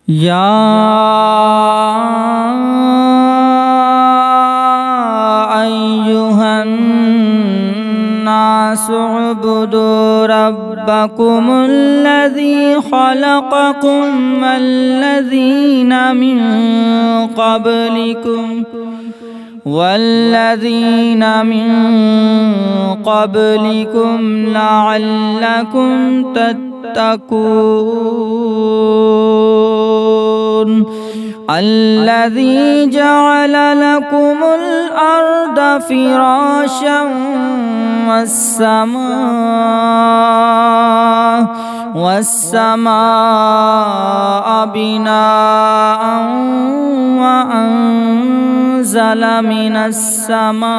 يا أيها الناس اعبدوا ربكم الذي خلقكم والذين من قبلكم لعلكم تتقون الذي جعل لكم الأرض فراشا والسماء بناء وأنزل من السماء